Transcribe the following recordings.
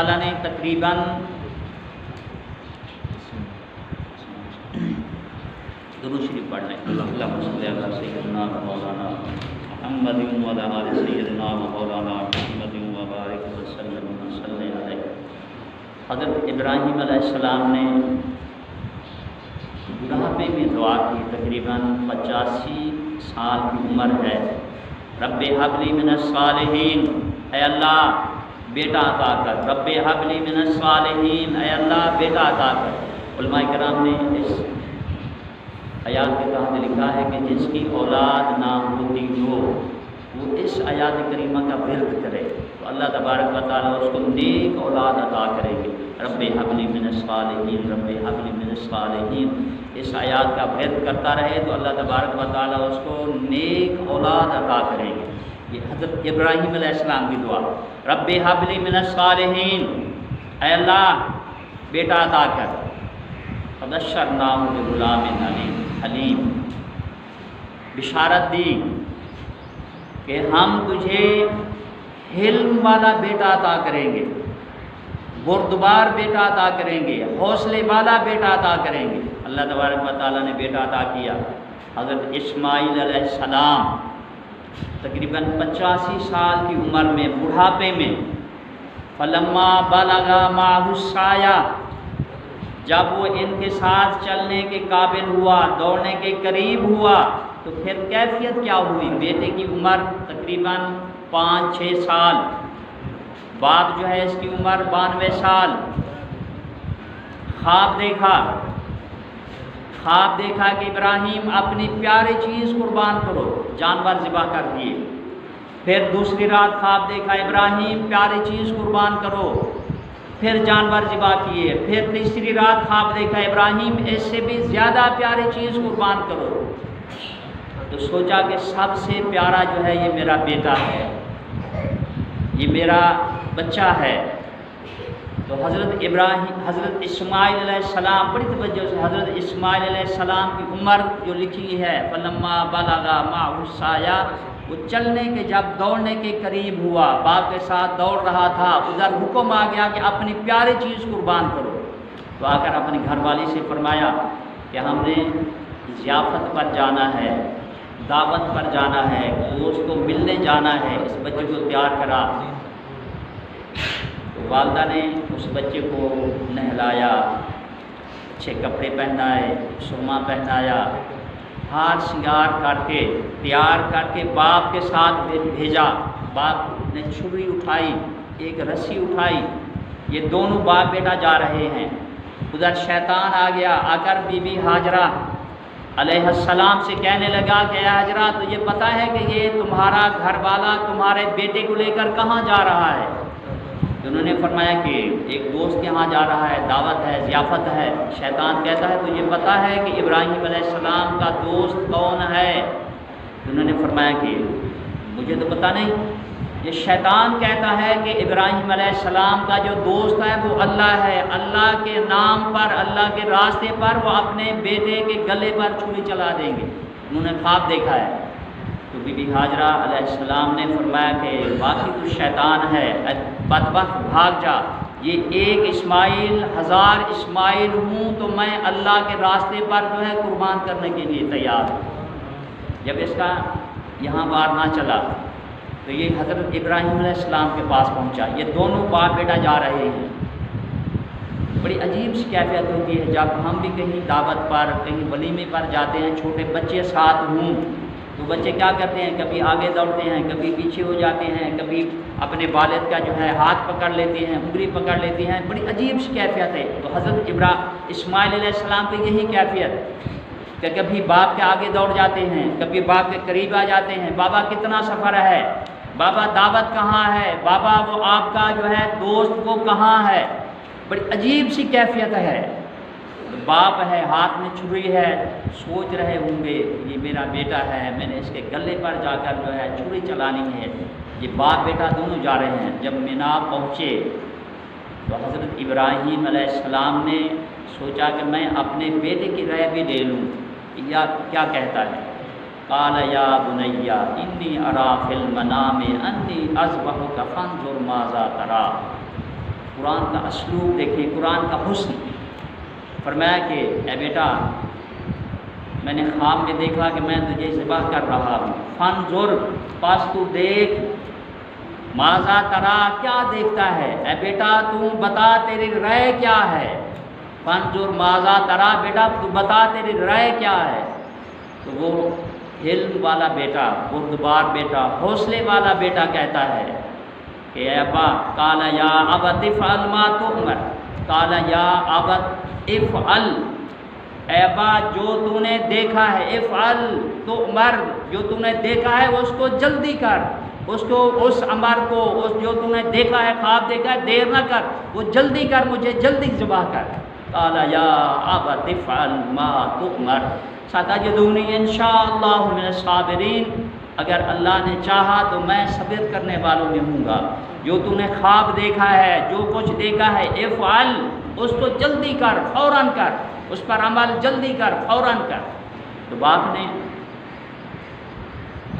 تعالیٰ نے تقریباً درود شریف پڑھ لیں۔ اللہم صلی علی سیدنا و مولانا محمد و علی آل سیدنا و مولانا محمد و بارک وسلم صلی علیہ۔ حضرت ابراہیم علیہ السلام نے بڑھاپے میں دعا کی، تقریباً 85 سال کی عمر ہے۔ رب حب لی من الصالحین، اے اللہ بیٹا عطا کر۔ رب حب لی من الصالحین، اے اللہ بیٹا عطا کر۔ علماء کرام نے اس آیات کے تحت لکھا ہے کہ جس کی اولاد نہ ہوتی ہو وہ اس آیات کریمہ کا ورد کرے تو اللہ تبارک و تعالیٰ اس کو نیک اولاد عطا کریں گے۔ رب حب لی من الصالحین، رب حب لی من الصالحین، اس آیات کا ورد کرتا رہے تو اللہ تبارک و تعالیٰ اس کو نیک اولاد عطا کریں گے۔ یہ حضرت ابراہیم علیہ السلام کی دعا، رب حب لی من الصالحین، اے اللہ بیٹا عطا کر۔ فبشرناہ بغلام حلیم، بشارت دی کہ ہم تجھے حلم والا بیٹا عطا کریں گے، بردبار بیٹا عطا کریں گے، حوصلے والا بیٹا عطا کریں گے۔ اللہ تبارک و تعالیٰ نے بیٹا عطا کیا۔ حضرت اسماعیل علیہ السلام تقریباً 85 سال کی عمر میں، بڑھاپے میں، فلما بلغ معہ السعی، جب وہ ان کے ساتھ چلنے کے قابل ہوا، دوڑنے کے قریب ہوا تو پھر کیفیت کیا ہوئی؟ بیٹے کی عمر تقریباً 5-6 سال، باپ جو ہے اس کی عمر 92 سال۔ خواب دیکھا کہ ابراہیم اپنی پیاری چیز قربان کرو، جانور ذبح کر دیے۔ پھر دوسری رات خواب دیکھا ابراہیم پیاری چیز قربان کرو، پھر جانور ذبح کیے۔ پھر تیسری رات خواب دیکھا ابراہیم اس سے بھی زیادہ پیاری چیز قربان کرو۔ تو سوچا کہ سب سے پیارا جو ہے یہ میرا بیٹا ہے، یہ میرا بچہ ہے۔ تو حضرت اسماعیل علیہ السلام، بڑی توجہ سے، حضرت اسماعیل علیہ السلام کی عمر جو لکھی ہے فلما بلغ معہ السعی، وہ چلنے کے جب دوڑنے کے قریب ہوا، باپ کے ساتھ دوڑ رہا تھا، ادھر حکم آ گیا کہ اپنی پیاری چیز قربان کرو۔ تو آ کر اپنی گھر والی سے فرمایا کہ ہم نے ضیافت پر جانا ہے، دعوت پر جانا ہے، دوست کو ملنے جانا ہے، اس بچے کو تیار کرا۔ تو والدہ نے اس بچے کو نہلایا، اچھے کپڑے پہنائے، سرما پہنایا، ہار سنگار کر کے تیار کر کے باپ کے ساتھ بھیجا۔ باپ نے چھری اٹھائی، ایک رسی اٹھائی، یہ دونوں باپ بیٹا جا رہے ہیں۔ ادھر شیطان آ گیا، آ کر بی بی ہاجرہ علیہ السلام سے کہنے لگا کہ اے ہاجرہ تجھے پتہ ہے کہ یہ تمہارا گھر والا تمہارے بیٹے کو لے کر کہاں جا رہا ہے؟ انہوں نے فرمایا کہ ایک دوست کے ہاں جا رہا ہے، دعوت ہے، ضیافت ہے۔ شیطان کہتا ہے تجھے پتہ ہے کہ ابراہیم علیہ السلام کا دوست کون ہے؟ انہوں نے فرمایا کہ مجھے تو پتہ نہیں۔ یہ شیطان کہتا ہے کہ ابراہیم علیہ السلام کا جو دوست ہے وہ اللہ ہے، اللہ کے نام پر، اللہ کے راستے پر وہ اپنے بیٹے کے گلے پر چھری چلا دیں گے۔ انہوں نے خواب دیکھا ہے۔ تو بی بی ہاجرہ علیہ السلام نے فرمایا کہ واقعی تو شیطان ہے، بدبخت بھاگ جا، یہ ایک اسماعیل 1000 اسماعیل ہوں تو میں اللہ کے راستے پر جو ہے قربان کرنے کے لیے تیار ہوں۔ جب اس کا یہاں بار نہ چلا تو یہ حضرت ابراہیم علیہ السلام کے پاس پہنچا۔ یہ دونوں باپ بیٹا جا رہے ہیں۔ بڑی عجیب سی کیفیت ہوتی ہے جب ہم بھی کہیں دعوت پر، کہیں ولیمے پر جاتے ہیں، چھوٹے بچے ساتھ ہوں تو بچے کیا کرتے ہیں؟ کبھی آگے دوڑتے ہیں، کبھی پیچھے ہو جاتے ہیں، کبھی اپنے والد کا جو ہے ہاتھ پکڑ لیتے ہیں، انگلی پکڑ لیتے ہیں۔ بڑی عجیب سی کیفیت ہے۔ تو حضرت اسماعیل علیہ السلام کی یہی کیفیت کہ کبھی باپ کے آگے دوڑ جاتے ہیں، کبھی باپ کے قریب آ جاتے ہیں۔ بابا کتنا سفر ہے؟ بابا دعوت کہاں ہے؟ بابا وہ آپ کا جو ہے دوست وہ کہاں ہے؟ بڑی عجیب سی کیفیت ہے۔ باپ ہے، ہاتھ میں چھری ہے، سوچ رہے ہوں گے یہ میرا بیٹا ہے، میں نے اس کے گلے پر جا کر جو ہے چھری چلانی ہے۔ یہ باپ بیٹا دونوں جا رہے ہیں۔ جب مینا پہنچے تو حضرت ابراہیم علیہ السلام نے سوچا کہ میں اپنے بیٹے کی رائے بھی لے لوں، یا کیا کہتا ہے؟ قال یا بنی انی ارا فی المنام انی اذبحک فانظر ماذا تری۔ قرآن کا اسلوب دیکھیں، قرآن کا حسن۔ فرمایا کہ اے بیٹا میں نے خواب میں دیکھا کہ میں تجھے ذبح کر رہا ہوں، فانظر پس تو دیکھ، ماذا ترا کیا دیکھتا ہے، اے بیٹا تو بتا تیری رائے کیا ہے، فانظر ماذا ترا بیٹا تو بتا تیری رائے کیا ہے۔ تو وہ علم والا بیٹا، بردبار بیٹا، حوصلے والا بیٹا کہتا ہے کہ اے ابا، قال یا ابت افعل ما تؤمر، قال یا ابت افعل، اے ابا جو تو نے دیکھا ہے، افعل تؤمر، جو تو نے دیکھا ہے اس کو جلدی کر، اس امر کو، جو تو نے دیکھا ہے، خواب دیکھا ہے، دیر نہ کر، وہ جلدی کر، مجھے جلدی ذبح کر۔ قال یا ابت افعل ما تؤمر ستجدنی انشاءاللہ من الصابرین، اگر اللہ نے چاہا تو میں صبر کرنے والوں میں ہوں گا۔ جو تو نے خواب دیکھا ہے، جو کچھ دیکھا ہے، افعل، اس کو جلدی کر، فوراً کر، اس پر عمل جلدی کر، فوراً کر۔ تو باپ نے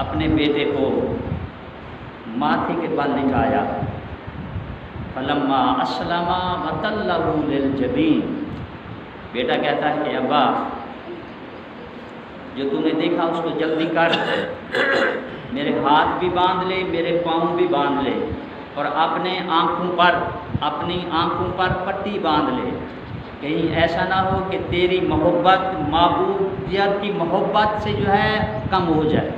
اپنے بیٹے کو ماتھے کے بل لٹایا، فلما اسلم وتلہ للجبین، بیٹا کہتا ہے کہ ابا جو تو نے دیکھا اس کو جلدی کر، میرے ہاتھ بھی باندھ لے، میرے پاؤں بھی باندھ لے، اور اپنی آنکھوں پر پٹی باندھ لے، کہیں ایسا نہ ہو کہ تیری محبت، معبودیت کی محبت سے جو ہے کم ہو جائے۔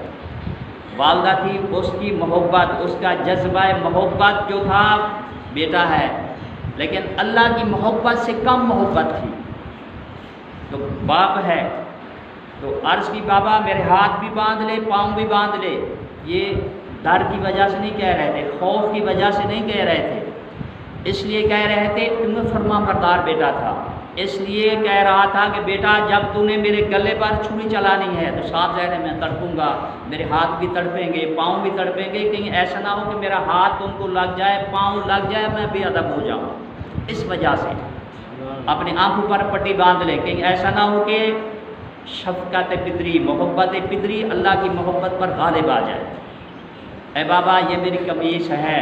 والدہ تھی، اس کی محبت، اس کا جذبہ محبت جو تھا بیٹا ہے، لیکن اللہ کی محبت سے کم محبت تھی۔ تو باپ ہے تو عرض کی بابا میرے ہاتھ بھی باندھ لے، پاؤں بھی باندھ لے، یہ ڈر کی وجہ سے نہیں کہہ رہے تھے، خوف کی وجہ سے نہیں کہہ رہے تھے، اس لیے کہہ رہے تھے تم فرما بردار بیٹا تھا، اس لیے کہہ رہا تھا کہ بیٹا جب تو نے میرے گلے پر چھری چلانی ہے تو صاف ظاہر ہے میں تڑپوں گا، میرے ہاتھ بھی تڑپیں گے، پاؤں بھی تڑپیں گے، کہیں ایسا نہ ہو کہ میرا ہاتھ ان کو لگ جائے، پاؤں لگ جائے، میں بے ادب ہو جاؤں، اس وجہ سے اپنی آنکھوں پر پٹی باندھ لے، کہیں ایسا نہ ہو کہ شفقت پدری، محبت پدری اللہ کی محبت پر غالب آ جائے۔ اے بابا یہ میری قمیص ہے،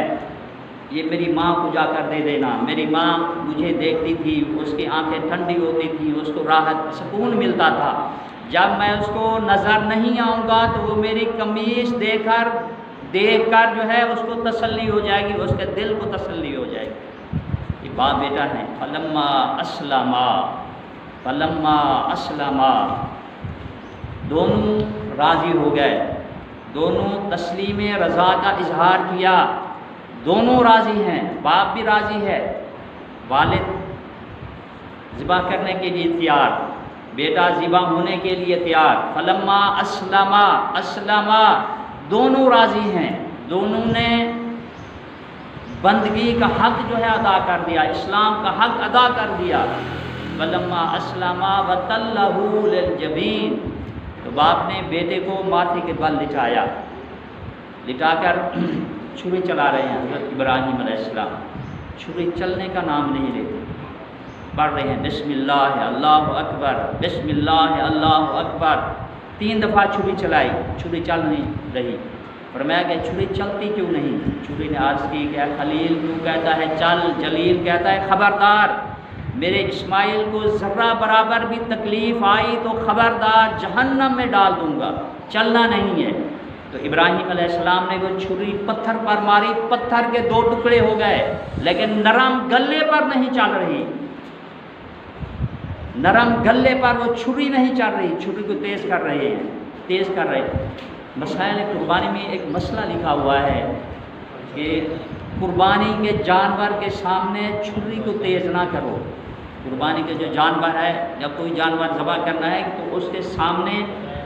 یہ میری ماں کو جا کر دے دینا، میری ماں مجھے دیکھتی تھی، اس کی آنکھیں ٹھنڈی ہوتی تھی، اس کو راحت سکون ملتا تھا، جب میں اس کو نظر نہیں آؤں گا تو وہ میری قمیص دیکھ کر جو ہے اس کو تسلی ہو جائے گی، اس کے دل کو تسلی ہو جائے گی۔ یہ باپ بیٹا ہے۔ فلما اسلما دونوں راضی ہو گئے، دونوں تسلیم رضا کا اظہار کیا، دونوں راضی ہیں، باپ بھی راضی ہے، والد ذبح کرنے کے لیے تیار، بیٹا ذبح ہونے کے لیے تیار۔ فلما اسلما دونوں راضی ہیں، دونوں نے بندگی کا حق جو ہے ادا کر دیا، اسلام کا حق ادا کر دیا۔ فلما اسلما وتلہ للجبین، تو باپ نے بیٹے کو ماتھے کے بل لٹا کر چھری چلا رہے ہیں۔ حضرت ابراہیم علیہ السلام چھری چلنے کا نام نہیں لیتے، پڑھ رہے ہیں بسم اللہ اللہ اکبر، بسم اللہ اللہ اکبر، 3 دفعہ چھری چلائی، چھری چل نہیں رہی۔ فرمایا کہ چھری چلتی کیوں نہیں؟ چھری نے عرض کی کہ خلیل کیوں کہتا ہے چل، جلیل کہتا ہے خبردار، میرے اسماعیل کو ذرہ برابر بھی تکلیف آئی تو خبردار جہنم میں ڈال دوں گا، چلنا نہیں ہے۔ تو ابراہیم علیہ السلام نے وہ چھری پتھر پر ماری، پتھر کے 2 ٹکڑے ہو گئے، لیکن نرم گلے پر نہیں چل رہی، نرم گلے پر وہ چھری نہیں چل رہی، چھری کو تیز کر رہے ہیں۔ مسائل قربانی میں ایک مسئلہ لکھا ہوا ہے کہ قربانی کے جانور کے سامنے چھری کو تیز نہ کرو۔ قربانی کے جو جانور ہے، جب کوئی جانور ذبح کرنا ہے تو اس کے سامنے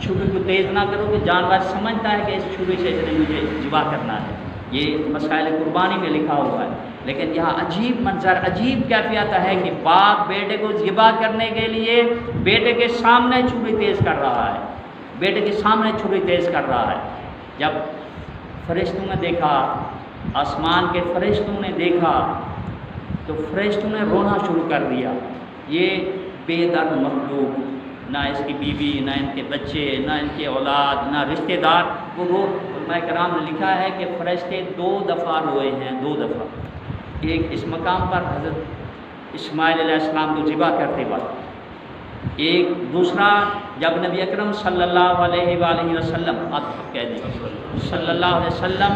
چھری کو تیز نہ کرو کہ جانور سمجھتا ہے کہ اس چھری سے مجھے ذبح کرنا ہے۔ یہ مسائل قربانی میں لکھا ہوا ہے، لیکن یہاں عجیب منظر، عجیب کیفیت ہے کہ باپ بیٹے کو ذبح کرنے کے لیے بیٹے کے سامنے چھری تیز کر رہا ہے، بیٹے کے سامنے چھری تیز کر رہا ہے۔ جب فرشتوں نے دیکھا، آسمان کے فرشتوں نے دیکھا تو فرشتوں نے رونا شروع کر دیا۔ یہ بے درد مخلوق، نہ اس کی بیوی، نہ ان کے بچے، نہ ان کے اولاد، نہ رشتہ دار، وہ علماء کرام نے لکھا ہے کہ فرشتے 2 دفعہ روئے ہیں، 2 دفعہ۔ ایک اس مقام پر حضرت اسماعیل علیہ السلام کو ذبح کرتے وقت، ایک دوسرا جب نبی اکرم صلی اللہ علیہ وآلہ وسلم صلی اللہ علیہ وسلم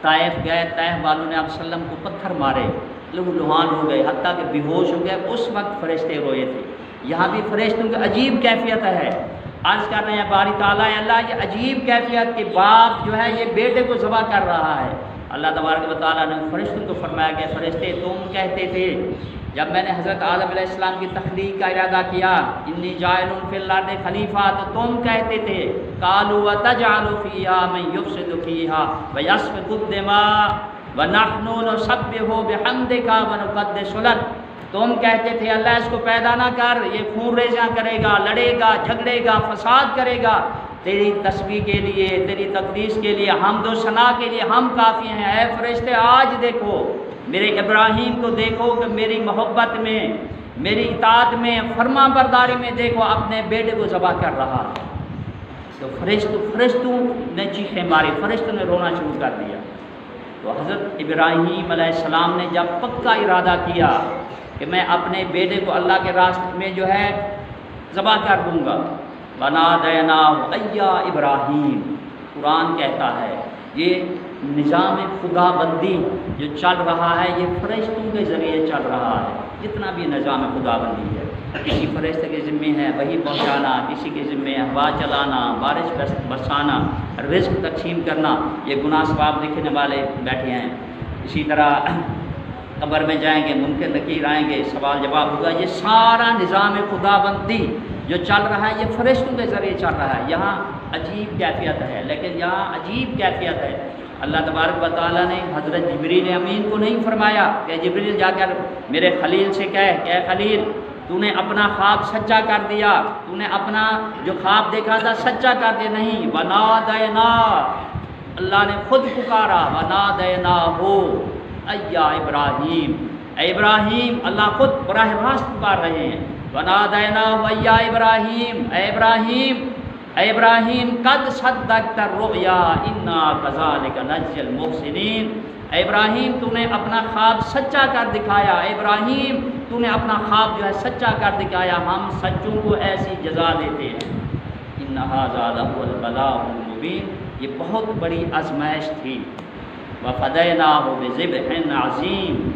طائف گئے، طائف والوں نے آپ وسلم کو پتھر مارے، لہو لہان ہو گئے، حتیٰ کہ بے ہوش ہو گئے، اس وقت فرشتے روئے تھے۔ یہاں بھی فرشتوں کی عجیب کیفیت ہے، عرض کر رہے ہیں باری تعالیٰ اللہ یہ عجیب کیفیت کہ باپ جو ہے یہ بیٹے کو ذبح کر رہا ہے۔ اللہ تبارک و تعالیٰ نے فرشتوں کو فرمایا کہ فرشتے تم کہتے تھے جب میں نے حضرت آدم علیہ السلام کی تخلیق کا ارادہ کیا انی جاعل فی الارض خلیفہ، تو تم کہتے تھے قالوا وتجعل فیہا من یفسد فیہا ویسفک الدماء ونحن نسبح بحمدک ونقدس لک، تم کہتے تھے اللہ اس کو پیدا نہ کر، یہ خون ریزیاں کرے گا، لڑے گا، جھگڑے گا، فساد کرے گا، تیری تسبیح کے لیے، تیری تقدیس کے لیے، حمد و ثنا کے لیے ہم کافی ہیں۔ اے فرشتے آج دیکھو میرے ابراہیم کو، دیکھو کہ میری محبت میں، میری اطاعت میں، فرما برداری میں دیکھو اپنے بیٹے کو ذبح کر رہا ہے۔ تو فرشتوں نے چیخیں ماری، فرشتوں نے رونا شروع کر دیا۔ تو حضرت ابراہیم علیہ السلام نے جب پکا ارادہ کیا کہ میں اپنے بیٹے کو اللہ کے راستے میں جو ہے ذبح کر دوں گا، بنادیناہ ایا ابراہیم، قرآن کہتا ہے یہ نظام خدا بندی جو چل رہا ہے یہ فرشتوں کے ذریعے چل رہا ہے۔ جتنا بھی نظام خدا بندی ہے، کسی فرشتے کے ذمے ہے وہی پہنچانا، کسی کے ذمے ہوا چلانا، بارش برسانا، رزق تقسیم کرنا، یہ گناہ ثواب لکھنے والے بیٹھے ہیں۔ اسی طرح قبر میں جائیں گے، منکر نکیر آئیں گے، سوال جواب ہوگا، یہ سارا نظام خدا بندی جو چل رہا ہے یہ فرشتوں کے ذریعے چل رہا ہے۔ یہاں عجیب کیفیت ہے، لیکن یہاں عجیب کیفیت ہے، اللہ تبارک و تعالیٰ نے حضرت جبریل امین کو نہیں فرمایا کہ جبریل جا کر میرے خلیل سے کہہ کہ اے خلیل تو نے اپنا خواب سچا کر دیا، تو نے اپنا جو خواب دیکھا تھا سچا کر دیا، نہیں، ونادینا، اللہ نے خود پکارا، ونادیناہ ایا ابراہیم، اے ابراہیم، اللہ خود براہ راست پکار رہے ہیں، ونادیناہ ایا ابراہیم، اے ابراہیم، اے ابراہیم قد صدقت الرؤیا انا کذالک نجزی المحسنین، اے ابراہیم تو نے اپنا خواب سچا کر دکھایا، اے ابراہیم تو نے اپنا خواب جو ہے سچا کر دکھایا، ہم سچوں کو ایسی جزا دیتے ہیں۔ ان ھذا لہو البلاء المبین، یہ بہت بڑی آزمائش تھی۔ وفدیناہ بذبح عظیم،